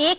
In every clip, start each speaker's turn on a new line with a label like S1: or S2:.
S1: 1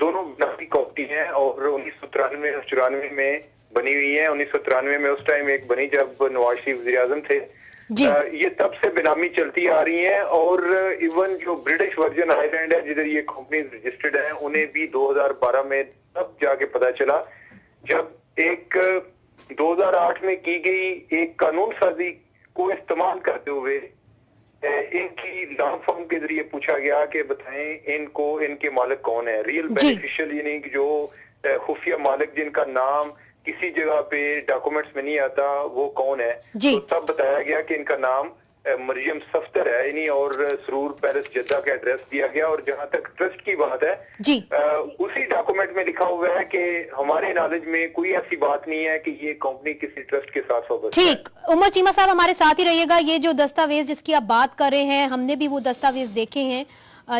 S2: دونوں نئی کمپنی ہیں اور 1993 اور 94 میں بنی ہوئی ہیں. 1993 میں اس ٹائم ایک بنی جب نواز شریف وزیر اعظم تھے. یہ تب سے بینامی چلتی آ رہی ہیں اور ایون جو برٹش ورجن آئی لینڈ ہے جدھر یہ کمپنیز رجسٹرڈ ہیں انہیں بھی 2012 میں تب جا کے پتا چلا جب ایک 2008 میں کی گئی ایک قانون سازی کو استعمال کرتے ہوئے ان کی لا فارم کے ذریعے پوچھا گیا کہ بتائیں ان کو ان کے مالک کون ہیں, ریئل بینیفیشل, یعنی جو خفیہ مالک جن کا نام کسی جگہ پہ ڈاکومنٹس میں نہیں آتا وہ کون ہے. تو تب بتایا گیا کہ ان کا نام مریم صفتر ہے یعنی, اور سرور پیلس جدہ کا ایڈریس دیا گیا. اور جہاں تک ٹرسٹ کی بات ہے اسی ڈاکومنٹ میں لکھا ہوا ہے کہ ہمارے نالج میں کوئی ایسی بات نہیں ہے کہ یہ کمپنی کسی ٹرسٹ کے ساتھ وابستہ ہے.
S1: ٹھیک, عمر چیمہ صاحب ہمارے ساتھ ہی رہیے گا. یہ جو دستاویز جس کی آپ بات کر رہے ہیں ہم نے بھی وہ دستاویز دیکھے ہیں,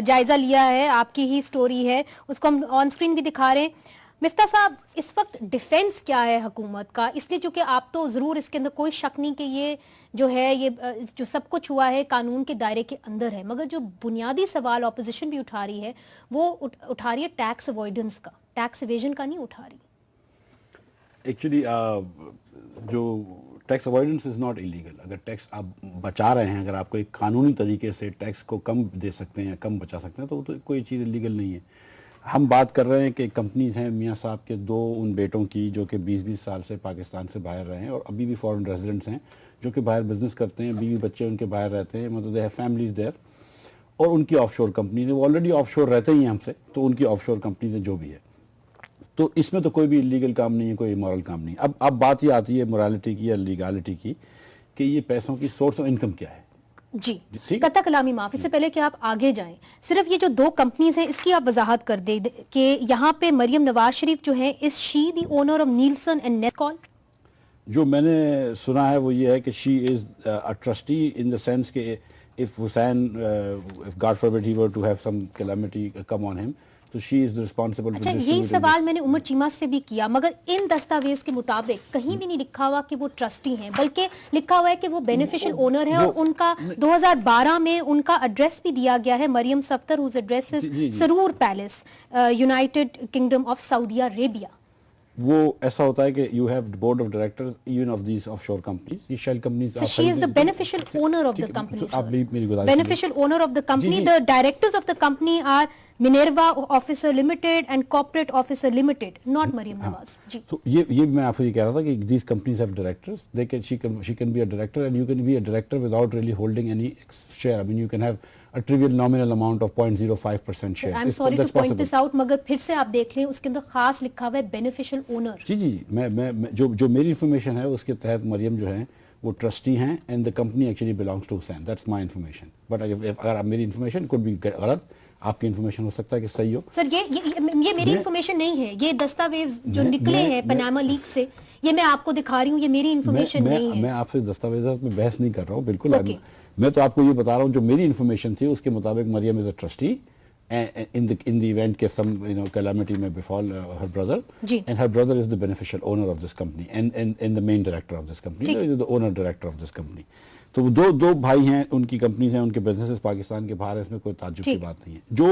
S1: جائزہ لیا ہے, آپ کی ہی سٹوری ہے, اس کو ہم آن سکرین بھی دکھا رہے ہیں. مفتاح صاحب, اس وقت ڈیفنس کیا ہے حکومت کا؟ اس لیے چونکہ آپ تو ضرور اس کے اندر کوئی شک نہیں کہ یہ جو ہے یہ جو سب کچھ ہوا ہے قانون کے دائرے کے اندر ہے, مگر جو بنیادی سوال اپوزیشن بھی اٹھا رہی ہے وہ اٹھا رہی ہے ٹیکس اوائڈنس کا, ٹیکس ایویژن کا نہیں اٹھا رہی.
S3: ایکچولی جو tax avoidance is not illegal. اگر ٹیکس آپ بچا رہے ہیں, اگر آپ کو ایک قانونی طریقے سے ٹیکس کو کم دے سکتے ہیں یا کم بچا سکتے ہیں تو کوئی چیز ایلیگل نہیں ہے. ہم بات کر رہے ہیں کہ کمپنیز ہیں میاں صاحب کے 2 ان بیٹوں کی جو کہ 20-20 سال سے پاکستان سے باہر رہے ہیں اور ابھی بھی فورن ریزیڈنٹس ہیں جو کہ باہر بزنس کرتے ہیں, بیوی بچے ان کے باہر رہتے ہیں, مطلب دے ہیو فیملیز دیر, اور ان کی آف شور کمپنیز ہیں, وہ آلریڈی آف شور رہتے ہی ہیں ہم سے, تو ان کی آف شور کمپنیز ہیں جو بھی ہے. تو اس میں تو کوئی بھی ایلیگل کام نہیں ہے, کوئی امورل کام نہیں. اب بات یہ آتی ہے مورالٹی کی یا لیگالٹی کی کہ یہ پیسوں کی سورس آف انکم کیا ہے.
S1: جی, قطع کلامی معاف. اس سے پہلے کہ آپ آگے جائیں, صرف یہ جو 2 کمپنیز ہیں اس کی آپ وضاحت کر دیں کہ یہاں پہ مریم نواز شریف جو ہے is she the owner of Nelson and نیسکال؟
S3: جو میں نے سنا ہے وہ یہ ہے کہ she is a trustee in the sense کہ if Hussain, if God forbid he were to have some calamity come on him, تو she is responsible.
S1: اچھا, یہی سوال میں نے عمر چیمہ سے بھی کیا, مگر ان دستاویز کے مطابق کہیں بھی نہیں لکھا ہوا کہ وہ ٹرسٹی ہیں, بلکہ لکھا ہوا ہے کہ وہ بینیفیشل اونر ہے, اور ان کا 2012 میں ان کا ایڈریس بھی دیا گیا ہے, Maryam Safdar whose address is Sarwar palace, United Kingdom of Saudi Arabia.
S3: وہ ایسا ہوتا ہے کہ you have board of directors even of these offshore companies, these shell companies.
S1: So she is the beneficial owner of the company, sir.
S3: Beneficial
S1: beneficial owner of the company. The directors of the company are Minerva Officer Limited and Corporate Officer Limited, not Mariam Nawaz. جی.
S3: تو یہ میں آپ کو یہ کہہ رہا تھا کہ these companies have directors. They can, she can be a director and you can be a director without really holding any share. I mean you can have a trivial nominal amount of 0.05% share.
S1: I'm sorry to point this out, مگر پھر سے آپ دیکھ لیں اس کے اندر خاص لکھا ہوا ہے beneficial owner.
S3: جی میں جو میری انفارمیشن ہے اس کے تحت مریم جو ہیں وہ ٹرسٹی ہیں and the company actually belongs to Hussain. That's my information. But اگر میری انفارمیشن could be غلط, آپ کی انفارمیشن ہو سکتا ہے کہ صحیح ہو.
S1: سر یہ میری انفارمیشن نہیں ہے, یہ دستاویز جو نکلے ہیں پاناما لیک سے, یہ میں آپ کو دکھا رہی ہوں, یہ میری انفارمیشن نہیں ہے.
S3: میں آپ سے دستاویزات میں بحث نہیں کر رہا ہوں, بالکل. میں تو آپ کو یہ بتا رہا ہوں جو میری انفارمیشن تھی اس کے مطابق مریم از a trustee in the event کہ some calamity may befall her brother, and her brother is the beneficial owner of this company and the main director of this company, the owner director of this company. تو دو بھائی ہیں, ان کی companies ہیں, ان کے businesses Pakistan کے باہر ہیں, اس میں کوئی تعجب کی بات نہیں ہے. جو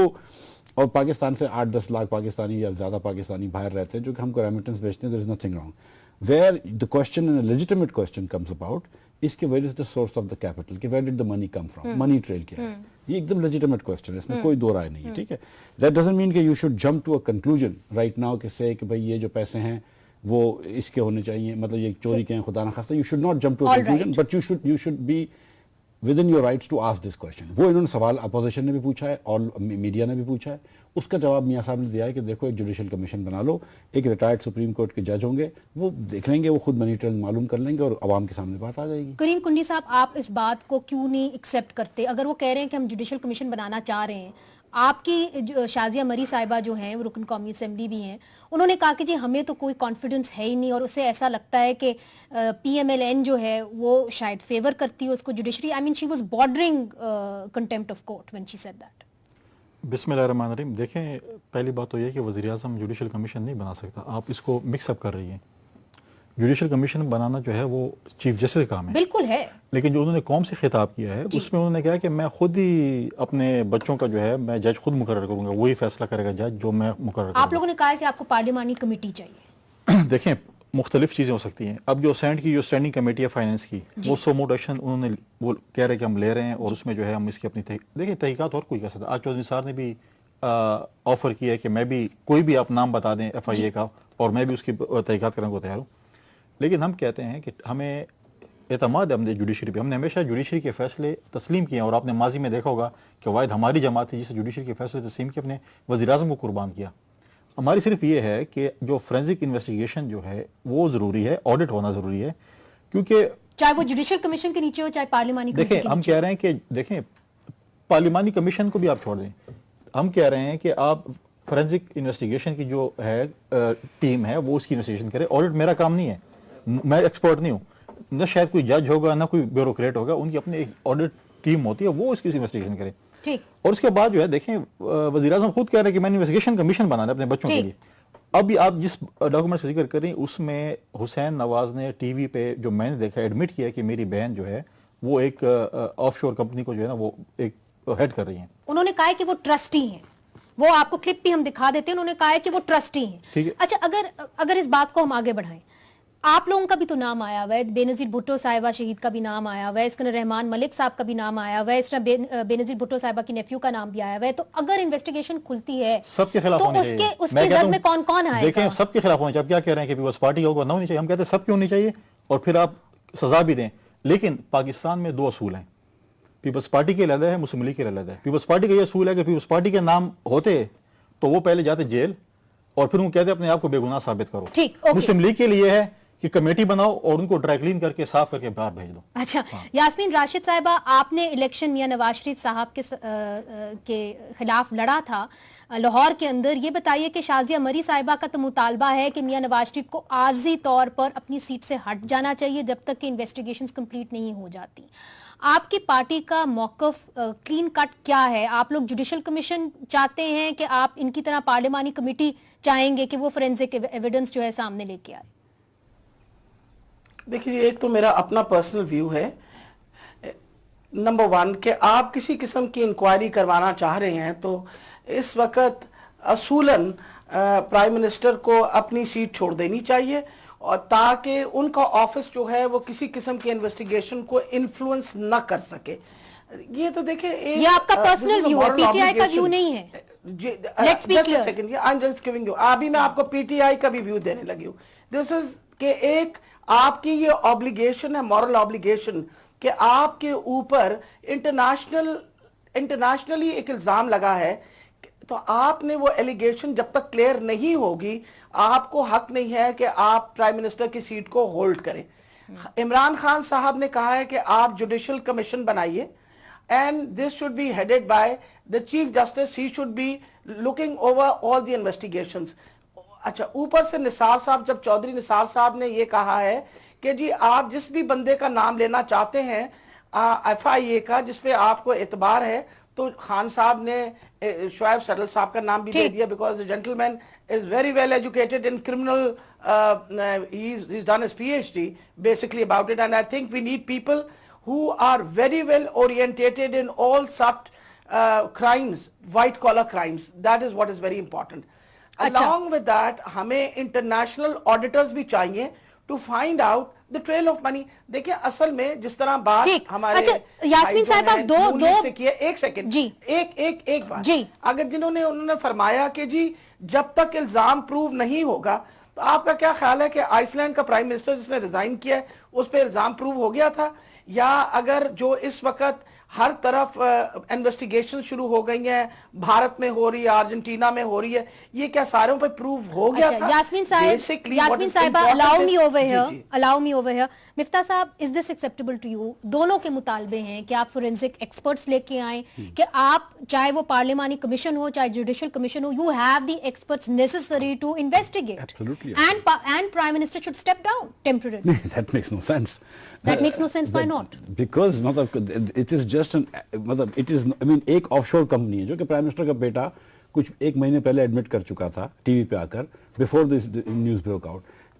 S3: اور پاکستان سے 8-10 لاکھ پاکستانی یا زیادہ پاکستانی باہر رہتے ہیں جو کہ ہم کو ریمیٹنس بھیجتے ہیں, there is nothing wrong. Where the question and a legitimate question comes about is کہ where is the source of the capital, کہ where did the money come from, money trail کیا ہے. یہ ایک دم legitimate question ہے, اس میں کوئی دو رائے نہیں ہے, ٹھیک ہے. That doesn't mean کہ you should jump to a conclusion right now کہ say کہ بھائی یہ جو پیسے ہیں وہ اس کے ہونے چاہیے, مطلب یہ چوری کے ہیں خدا نخواستہ. You should not jump to a conclusion, but you should be within your rights to ask this question. وہ انہوں نے سوال اپوزیشن نے بھی پوچھا ہے اور میڈیا نے بھی پوچھا ہے, اس کا جواب میاں صاحب نے دیا ہے کہ دیکھو ایک جوڈیشل کمیشن بنا لو, ایک ریٹائرڈ سپریم کورٹ کے جج ہوں گے, وہ دیکھ لیں گے, وہ خود منی ٹریل معلوم کر لیں گے اور عوام کے سامنے بات آ جائے گی.
S1: کریم کنڈی صاحب, آپ اس بات کو کیوں نہیں ایکسیپٹ کرتے؟ اگر وہ کہہ رہے ہیں کہ ہم جوڈیشل کمیشن بنانا چاہ رہے ہیں, آپ کی شازیہ مری صاحبہ جو ہیں وہ رکن قومی اسمبلی بھی ہیں, انہوں نے کہا کہ جی ہمیں تو کوئی کانفیڈنس ہے ہی نہیں, اور اسے ایسا لگتا ہے کہ پی ایم ایل این جو ہے وہ شاید فیور کرتی ہے اس کو judiciary. I mean she was bordering contempt of court when she said that.
S4: بسم اللہ الرحمن الرحیم. دیکھیں, پہلی بات تو یہ ہے کہ وزیر اعظم جوڈیشل کمیشن نہیں بنا سکتا, آپ اس کو مکس اپ کر رہی ہیں. جوڈیشل کمیشن بنانا جو ہے وہ چیف جسٹس کا کام ہے،
S1: بالکل ہے،
S4: لیکن جو انہوں نے قوم سے خطاب کیا ہے اس میں انہوں نے کہا کہ میں خود ہی اپنے بچوں کا جو ہے میں جج خود مقرر کروں گا، وہی فیصلہ کرے گا جج جو میں مقرر کروں گا۔
S1: آپ لوگوں نے کہا کہ آپ کو پارلیمانی کمیٹی چاہیے۔
S4: دیکھیں مختلف چیزیں ہو سکتی ہیں، اب جو سینٹ کی جو اسٹینڈنگ کمیٹی ہے فائنینس کی، وہ سو موڈ ایکشن انہوں نے وہ کہہ رہے کہ ہم لے رہے ہیں، اور اس میں جو ہے ہم اس کی اپنی دیکھیں تحقیقات اور کوئی کر سکتا ہے۔ آج چودھری نثار نے بھی آفر کیا ہے کہ میں بھی کوئی بھی آپ نام بتا دیں ایف آئی اے کا، اور میں بھی اس کی تحقیقات کرنے کو تیار ہوں، لیکن ہم کہتے ہیں کہ ہمیں اعتماد ہے ہمیں جوڈیشری پہ، ہم نے ہمیشہ جوڈیشری کے فیصلے تسلیم کیے ہیں، اور آپ نے ماضی میں دیکھا ہوگا کہ واحد ہماری جماعت ہے جس نے جوڈیشری کے فیصلے تسلیم کیے، اپنے وزیر اعظم کو قربان کیا۔ ہماری صرف یہ ہے کہ جو فورینزک انویسٹیگیشن جو ہے وہ ضروری ہے، آڈٹ ہونا ضروری ہے، کیونکہ
S1: چاہے وہ جوڈیشل کمیشن کے نیچے ہو چاہے پارلیمانی کمیٹی
S4: دیکھیں ہم کہہ رہے ہیں کہ دیکھیں پارلیمانی کمیشن کو بھی آپ چھوڑ دیں، ہم کہہ رہے ہیں کہ آپ فورینزک انویسٹیگیشن کی جو ہے ٹیم ہے وہ اس کی انویسٹیگیشن کرے۔ آڈٹ میرا کام نہیں ہے، میں ایکسپرٹ نہیں ہوں، نہ شاید کوئی جج ہوگا نہ کوئی بیوروکریٹ ہوگا، ان کی اپنی ایک آڈٹ ٹیم ہوتی ہے، وہ اس کی انویسٹیگیشن کرے۔ اور اس کے بعد جو ہے دیکھیں وزیر اعظم خود کہہ رہے ہیں کہ میں نے انویسٹیگیشن کمیشن بنانا ہے اپنے بچوں کے لیے۔ اب آپ جس ڈاکومنٹ سے ذکر کریں اس میں حسین نواز نے ٹی وی پہ جو میں نے دیکھا ایڈمٹ کیا کہ میری بہن جو ہے وہ ایک آف شور کمپنی کو جو ہے نا وہ ایک ہیڈ کر رہی ہیں۔
S1: انہوں نے کہا ہے کہ وہ ٹرسٹی ہیں، وہ آپ کو کلپ بھی ہم دکھا دیتے ہیں، انہوں نے کہا ہے کہ وہ ٹرسٹی ہیں۔ اچھا اگر اس بات کو ہم آگے بڑھائیں، آپ لوگوں کا بھی تو نام آیا ہوا ہے، بے نظیر بھٹو صاحبہ شہید کا بھی نام آیا ہوا ہے، اس طرح رحمان ملک صاحب کا بھی نام آیا ہوا ہے، اس طرح بے نظیر بھٹو صاحبہ کی نیفیو کا نام بھی آیا ہوا ہے، تو اگر انویسٹیگیشن کھلتی ہے
S4: سب کے خلاف ہونی چاہیے،
S1: اس کے زد میں کون کون آئے گا؟
S4: دیکھیں سب کے خلاف ہونی چاہیے۔ آپ کیا کہہ رہے ہیں کہ پیپلز پارٹی ہوگا نہ ہونی چاہیے، ہم کہتے ہیں سب کی ہونی چاہیے، اور پھر آپ سزا بھی دیں، لیکن پاکستان میں دو اصول ہیں، پیپلز پارٹی کے علیحدہ ہے، مسلم لیگ کے علیحدہ ہے۔ پیپلز پارٹی کا یہ اصول ہے کہ پیپلز پارٹی کے نام ہوتے تو وہ پہلے جاتے جیل، اور پھر وہ کہتے اپنے آپ کو بے گناہ ثابت کرو۔ مسلم لیگ کے لیے ہے کہ کمیٹی بناؤ اور ان کو ڈرائی کلین کر کے صاف کر کے باہر بھیج دو۔
S1: اچھا یاسمین راشد صاحبہ، آپ نے الیکشن میاں نواز شریف صاحب کے خلاف لڑا تھا لاہور کے اندر، یہ بتائیے کہ شازیہ مری صاحبہ کا تو مطالبہ ہے کہ میاں نواز شریف کو عارضی طور پر اپنی سیٹ سے ہٹ جانا چاہیے جب تک کہ انویسٹیگیشنز کمپلیٹ نہیں ہو جاتی۔ آپ کی پارٹی کا موقف کلین کٹ کیا ہے؟ آپ لوگ جوڈیشل کمیشن چاہتے ہیں کہ آپ ان کی طرح پارلیمانی کمیٹی چاہیں گے کہ وہ فورینزک ایویڈنس جو ہے سامنے لے کے آئے؟
S5: دیکھیے ایک تو میرا اپنا پرسنل ویو ہے، نمبر ون کہ آپ کسی قسم کی انکوائری کروانا چاہ رہے ہیں تو اس وقت اصولاً پرائم منسٹر کو اپنی سیٹ چھوڑ دینی چاہیے، اور تاکہ ان کا آفس جو ہے وہ کسی قسم کی انویسٹیگیشن کو انفلوئنس نہ کر سکے۔ یہ تو دیکھیں
S1: یہ آپ کا پرسنل ویو ہے، پی ٹی آئی کا ویو نہیں ہے۔
S5: ابھی میں آپ کو پی ٹی آئی کا بھی ویو دینے لگی ہوں۔ دس از کہ ایک آپ کی یہ obligation ہے، moral obligation، کہ آپ کے اوپر انٹرنیشنلی ایک الزام لگا ہے، تو آپ نے وہ ایلیگیشن جب تک کلیئر نہیں ہوگی آپ کو حق نہیں ہے کہ آپ پرائم منسٹر کی سیٹ کو ہولڈ کریں۔ عمران خان صاحب نے کہا ہے کہ آپ جوڈیشل کمیشن بنائیے، and this should be headed by the Chief Justice. He should be looking over all the investigations. اچھا اوپر سے نثار صاحب، جب چودھری نثار صاحب نے یہ کہا ہے کہ جی آپ جس بھی بندے کا نام لینا چاہتے ہیں ایف آئی اے کا جس پہ آپ کو اعتبار ہے، تو خان صاحب نے شعیب سڈل صاحب کا نام بھی دے دیا، because the gentleman is very well educated in criminal, he's done his PhD basically about it, and I think we need people who are very well orientated in all such crimes, white collar crimes. That is what is very important. Along with that, ہمیں international auditors بھی چاہیے to find out the trail of money. دیکھیں اصل میں جس طرح بات ہمارے
S1: یاسمین صاحب آپ دو
S5: سے کیے، ایک سیکنڈ، ایک بات، اگر انہوں نے فرمایا کہ جی جب تک الزام پروو نہیں ہوگا، تو آپ کا کیا خیال ہے کہ آئس لینڈ کا پرائم منسٹر جس نے ریزائن کیا ہے اس پہ الزام پروو ہو گیا تھا؟ یا اگر جو اس وقت ہر طرف انویسٹیگیشن شروع ہو گئی ہیں، بھارت میں ہو رہی ہے، ارجنٹینا میں ہو رہی ہے، یہ کیا ساروں پہ پروو ہو گیا تھا؟
S1: یاسمین صاحبہ allow me over here. مفتاح صاحب, is this acceptable to you? دونوں کے مطالبے ہیں کہ آپ فورینزک ایکسپرٹس لے کے آئیں, کہ آپ چاہے وہ پارلیمانی کمیشن ہو چاہے judicial commission who, you have the experts necessary to investigate.
S3: Absolutely.
S1: And Prime Minister should step down temporarily.
S3: That makes no sense.
S1: That makes no sense. Why not?
S3: Because it is just ایک of شور company ہے جو کہ prime minister کا بیٹا کچھ ایک مہینے پہلے ایڈمٹ کر چکا تھا ٹی وی پہ آ کر, before this news broke out.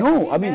S3: No, I mean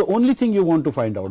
S3: the only thing you want to find out,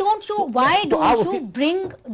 S1: don't you bring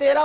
S5: 13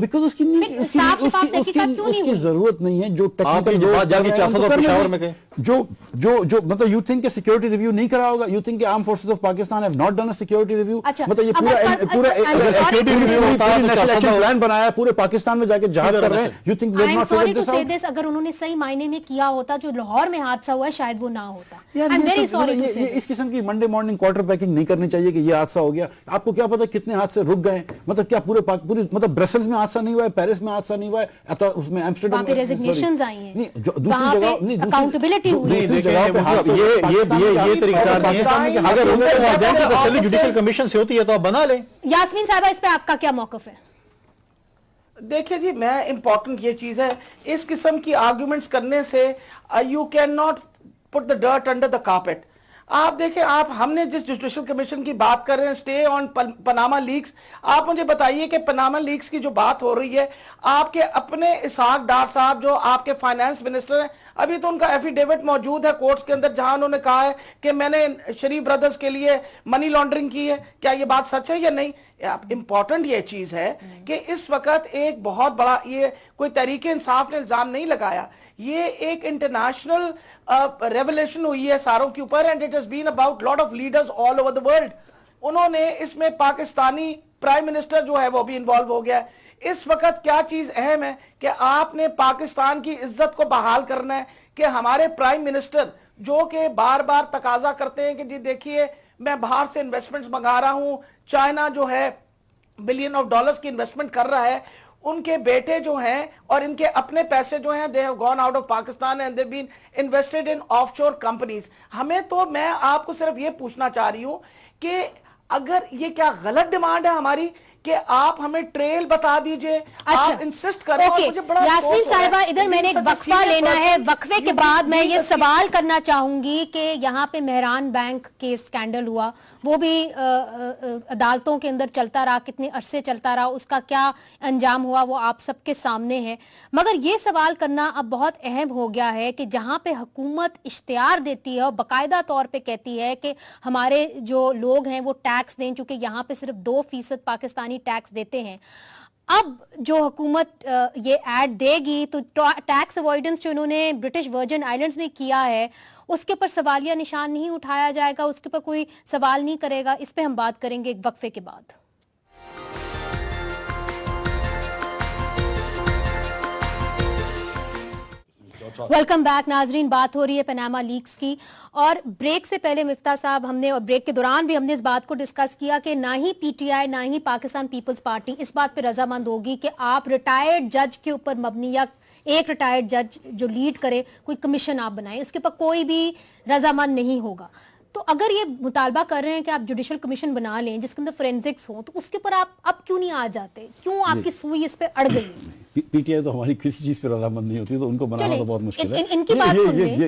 S3: because اس کی ضرورت نہیں ہے. جو مطلب you think کہ security review نہیں کرا ہوگا, you think کہ armed forces of Pakistan have not done a security review, مطلب یہ پورا نیشنل ایکشن پلان بنایا ہے, پورے پاکستان میں جا کے جہاد کر رہے ہیں, you think we have not figured this out?
S1: اگر انہوں نے صحیح معنی میں کیا ہوتا جو لاہور میں حادثہ ہوا ہے شاید وہ نہ ہوتا.
S3: اس قسم کی منڈے مارننگ کوارٹر پیکنگ نہیں کرنی چاہیے کہ یہ حادثہ ہو گیا. آپ کو کیا پتا کتنے حادثے رک گئے, مطلب کیا پوری مطلب برسلز میں حادثہ نہیں ہوا ہے, پیرس میں حادثہ نہیں ہوا ہے, اس میں ایمسٹرڈیم
S1: میں ریزگنیشنز آئی ہیں,
S3: دوسری جگہ
S1: اکاؤنٹیبلٹی ہوئی ہے.
S4: یہ طریقہ کار نہیں ہے. اگر ان کو والدین کی تسلی جوڈیشل کمیشن سے ہوتی ہے تو آپ بنا لیں.
S1: یاسمین صاحبہ اس پہ آپ کا کیا موقف ہے؟
S5: دیکھیں جی, میں امپورٹنٹ یہ چیز ہے, اس قسم کی آرگومنٹس کرنے سے you can not put the dirt under the carpet. آپ دیکھیں, ہم نے جس جوڈیشل کمیشن کی بات کر رہے ہیں, اسٹے آن پناما لیکس, آپ مجھے بتائیے کہ پناما لیکس کی جو بات ہو رہی ہے, آپ کے اپنے اسحاق ڈار صاحب جو آپ کے فائنانس منسٹر ہیں, ابھی تو ان کا ایفیڈیوٹ موجود ہے کورٹس کے اندر جہاں انہوں نے کہا ہے کہ میں نے شریف برادرز کے لیے منی لانڈرنگ کی ہے. کیا یہ بات سچ ہے یا نہیں؟ امپورٹنٹ یہ چیز ہے کہ اس وقت ایک بہت بڑا, یہ کوئی تحریک انصاف نے الزام نہیں لگایا, یہ ایک انٹرنیشنل ریولیشن ہوئی ہے ساروں کے اوپر, and it has been about lot of leaders all over the world. انہوں نے اس میں پاکستانی پرائم منسٹر جو ہے وہ بھی انوالو ہو گیا ہے. اس وقت کیا چیز اہم ہے کہ آپ نے پاکستان کی عزت کو بحال کرنا ہے کہ ہمارے پرائم منسٹر جو کہ بار بار تقاضا کرتے ہیں کہ جی دیکھیے میں باہر سے انویسٹمنٹس منگا رہا ہوں, چائنا جو ہے بلین آف ڈالرز کی انویسٹمنٹ کر رہا ہے, ان کے بیٹے جو ہیں اور ان کے اپنے پیسے جو ہیں they have gone out of Pakistan and they've been invested in offshore companies. ہمیں تو, میں آپ کو صرف یہ پوچھنا چاہ رہی ہوں کہ اگر یہ کیا غلط ڈیمانڈ ہے ہماری کہ آپ ہمیں ٹریل بتا دیجئے, آپ انسسٹ کریں.
S1: یاسمین صاحبہ ادھر میں نے ایک وقفہ لینا ہے, وقفے کے بعد میں یہ سوال کرنا چاہوں گی کہ یہاں پہ مہران بینک کے اسکینڈل ہوا, وہ بھی عدالتوں کے اندر چلتا رہا, کتنے عرصے چلتا رہا, اس کا کیا انجام ہوا وہ آپ سب کے سامنے ہے. مگر یہ سوال کرنا اب بہت اہم ہو گیا ہے کہ جہاں پہ حکومت اشتہار دیتی ہے اور باقاعدہ طور پہ کہتی ہے کہ ہمارے جو لوگ ہیں وہ ٹیکس دیں, چونکہ یہاں پہ صرف 2% پاکستانی ٹیکس دیتے ہیں, اب جو حکومت یہ ایڈ دے گی تو ٹیکس اوائڈنس جو انہوں نے برٹش ورجن آئلینڈز میں کیا ہے اس کے اوپر سوالیہ نشان نہیں اٹھایا جائے گا, اس کے اوپر کوئی سوال نہیں کرے گا. اس پہ ہم بات کریں گے ایک وقفے کے بعد. ویلکم بیک ناظرین, بات ہو رہی ہے پناما لیکس کی, اور بریک سے پہلے مفتاح صاحب ہم نے, اور بریک کے دوران بھی ہم نے اس بات کو ڈسکس کیا کہ نہ ہی پی ٹی آئی نہ ہی پاکستان پیپلز پارٹی اس بات پہ رضامند ہوگی کہ آپ ریٹائرڈ جج کے اوپر مبنی یا ایک ریٹائرڈ جج جو لیڈ کرے کوئی کمیشن آپ بنائیں, اس کے اوپر کوئی بھی رضامند نہیں ہوگا. تو اگر یہ مطالبہ کر رہے ہیں کہ آپ جوڈیشل کمیشن بنا لیں جس کے اندر فورینزکس ہوں, تو اس کے اوپر آپ اب کیوں نہیں آ جاتے, کیوں آپ کی سوئی اس پہ اڑ گئی؟
S3: پی ٹی آئی تو ہماری کسی چیز پہ رضامند نہیں ہوتی, تو ان کو بنانا تو بہت مشکل ہے.
S1: ان کی بات سن لیں,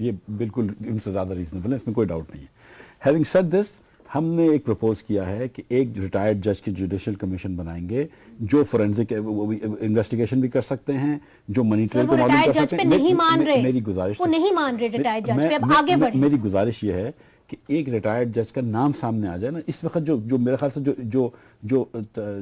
S3: یہ بالکل ان سے زیادہ ریزنیبل ہے, اس میں کوئی ڈاؤٹ نہیں ہے. ہیونگ سیڈ دس, ہم نے ایک پروپوز کیا ہے کہ ایک ریٹائرڈ جج کی جوڈیشل کمیشن بنائیں گے جو فورینزک انویسٹیگیشن بھی کر سکتے ہیں, جو منی ٹریل کو معلوم کر سکتے ہیں. میری گزارش,
S1: وہ نہیں مان رہے ریٹائرڈ جج پہ, اب آگے بڑھیں.
S3: میری گزارش یہ ہے کہ ایک ریٹائرڈ جج کا نام سامنے آ جائے نا. اس وقت جو میرے خیال سے جو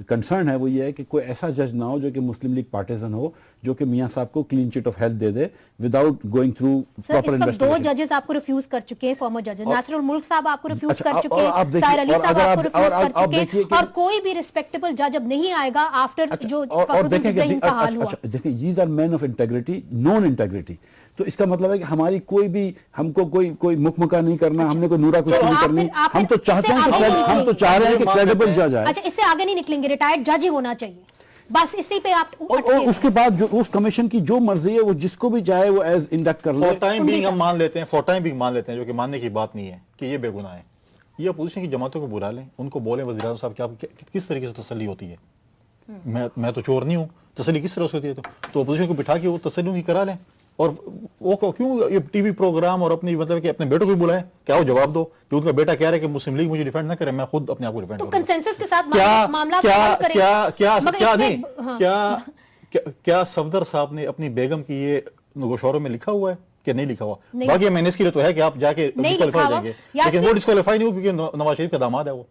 S3: کنسرن ہے وہ یہ ہے کہ کوئی ایسا جج نہ ہو جو کہ مسلم لیگ پارٹیزن ہو, جو کہ میاں صاحب کو کلین چٹ آف ہیلتھ دے دے without going through proper investigation.
S1: 2 ججز آپ کو ریفیوز کر چکے ہیں, فارمر ججز ناصر الملک صاحب آپ کو ریفیوز کر چکے ہیں, سائر علی صاحب آپ کو ریفیوز کر چکے ہیں, اور کوئی بھی ریسپیکٹیبل جج اب نہیں آئے گا آفٹر جو فخرالدین ابراہیم کا حال ہوا.
S3: دیکھیں these are men of integrity, known integrity. تو اس کا مطلب ہے کہ ہماری کوئی بھی, ہم کو کوئی مکمکہ نہیں کرنا, ہم نے کوئی نورا کچھ نہیں کرنی, ہم تو چاہتے ہیں کہ ہم تو چاہ رہے ہیں کہ کریڈیبل جج آئے.
S1: اچھا, اس سے آگے نہیں نکلیں گے, ریٹائرڈ جج ہی ہونا چاہیے بس, اسی پہ آپ.
S3: اور اس کے بعد جو اس کمیشن کی جو مرضی ہے وہ جس کو بھی چاہے وہ ایز انڈکٹ کر لے.
S4: فور ٹائم بھی ہم مان لیتے ہیں, فور ٹائم بھی مان لیتے ہیں, جو کہ ماننے کی بات نہیں ہے کہ یہ بے گناہ ہے. یہ اپوزیشن کی جماعتوں کو بلا لیں, ان کو بولیں وزیر اعظم صاحب کہ آپ کس طریقے سے تسلی ہوتی ہے, میں تو چور نہیں ہوں, تسلی کس طرح سے ہوتی ہے, تو اپوزیشن کو بٹھا کے وہ تسلی نہیں کرا لیں. اور وہ کیوں یہ ٹی وی پروگرام اور اپنی مطلب کہ اپنے بیٹوں کو بھی بلائیں, کیا وہ جواب دو کہ ان کا بیٹا کہہ رہا ہے کہ مسلم لیگ مجھے ڈیفینڈ نہ کرے, میں خود اپنے آپ کو ڈیفینڈ کروں.
S1: تو کنسنسس کے ساتھ معاملہ
S4: کیا صفدر صاحب نے اپنی بیگم کی یہ گوشوروں میں لکھا ہوا ہے کہ نہیں لکھا ہوا. باقی ایم کے لیے تو ہے کہ آپ جا کے ڈسکوالیفائی ہو جائیں گے, لیکن وہ ڈسکوالیفائی نہیں ہو کیونکہ نواز شریف کا داماد ہے وہ.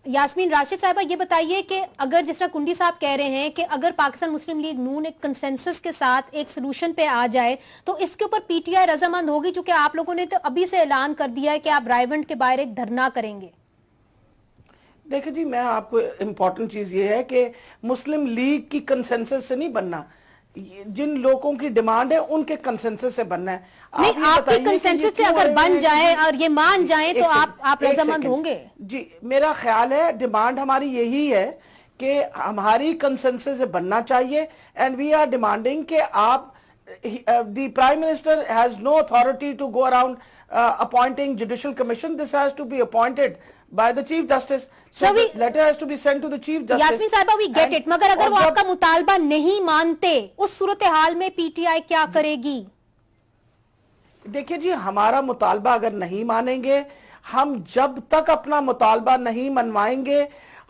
S1: یاسمین راشد صاحبہ یہ بتائیے کہ اگر جس طرح کنڈی صاحب کہہ رہے ہیں کہ اگر پاکستان مسلم لیگ نون ایک کنسنسس کے ساتھ ایک سلوشن پہ آ جائے تو اس کے اوپر پی ٹی آئی رضامند ہوگی, چونکہ آپ لوگوں نے تو ابھی سے اعلان کر دیا ہے کہ آپ رائیونٹ کے باہر ایک دھرنا کریں گے.
S5: دیکھیں جی, میں آپ کو امپورٹنٹ چیز یہ ہے کہ مسلم لیگ کی کنسنسس سے نہیں بننا, جن لوگوں کی ڈیمانڈ ہے ان کے کنسنسس سے بننا ہے.
S1: نہیں, آپ کی کنسنسس سے اگر بن جائے اور یہ مان جائیں تو آپ رضامند ہوں گے.
S5: جی, میرا خیال ہے ڈیمانڈ ہماری یہی ہے کہ ہماری کنسنسس سے بننا چاہیے, اینڈ وی آر ڈیمانڈنگ کہ آپ the Prime Minister has no authority to go around appointing judicial commission. This has to be appointed by the Chief Justice. So the letter has to be sent to the Chief Justice.
S1: Yasmin صاحبہ, we get it, مگر اگر وہ آپ کا مطالبہ نہیں مانتے اس صورتحال میں پی ٹی آئی کیا کرے گی؟
S5: دیکھیں جی, ہمارا مطالبہ اگر نہیں مانیں گے, ہم جب تک اپنا مطالبہ نہیں منوائیں گے,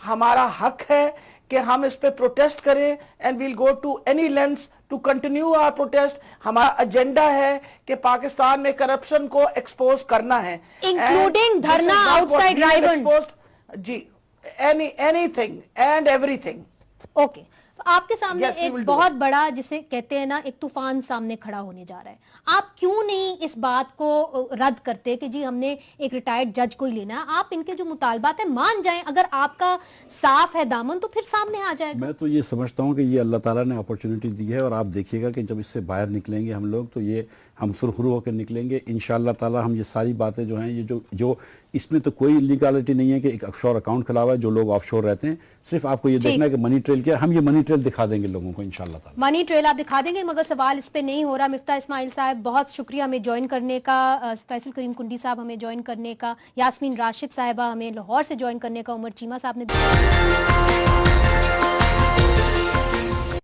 S5: ہمارا حق ہے کہ ہم اس پہ پروٹیسٹ کریں, and we'll go to any lengths to continue our protest. ہمارا ایجنڈا ہے کہ پاکستان میں کرپشن کو ایکسپوز کرنا ہے,
S1: including dharna outside Raiwind.
S5: جی, anything and everything.
S1: اوکے, تو آپ کے سامنے ایک بہت بڑا, جسے کہتے ہیں نا, ایک طوفان سامنے کھڑا ہونے جا رہا ہے. آپ کیوں نہیں اس بات کو رد کرتے کہ جی ہم نے ایک ریٹائرڈ جج کو ہی لینا ہے؟ آپ ان کے جو مطالبات ہیں مان جائیں, اگر آپ کا صاف ہے دامن تو پھر سامنے آ جائے گا.
S3: میں تو یہ سمجھتا ہوں کہ یہ اللہ تعالیٰ نے اپورچونٹی دی ہے, اور آپ دیکھیے گا کہ جب اس سے باہر نکلیں گے ہم لوگ تو یہ ہم سرخرو ہو کے نکلیں گے انشاءاللہ تعالیٰ. ہم یہ ساری باتیں جو ہیں, یہ جو اس میں تو کوئی لیگالٹی نہیں ہے کہ ایک آف شور اکاؤنٹ کھلا ہوا ہے, جو لوگ آف شور رہتے ہیں, صرف آپ کو یہ دیکھنا ہے کہ منی ٹریل کیا, ہم یہ منی ٹریل دکھا دیں گے لوگوں کو انشاءاللہ تعالیٰ.
S1: منی ٹریل آپ دکھا دیں گے, مگر سوال اس پہ نہیں ہو رہا. مفتاح اسماعیل صاحب بہت شکریہ ہمیں جوائن کرنے کا, فیصل کریم کنڈی صاحب ہمیں جوائن کرنے کا, یاسمین راشد صاحبہ ہمیں لاہور سے جوائن کرنے کا, عمر چیمہ صاحب نے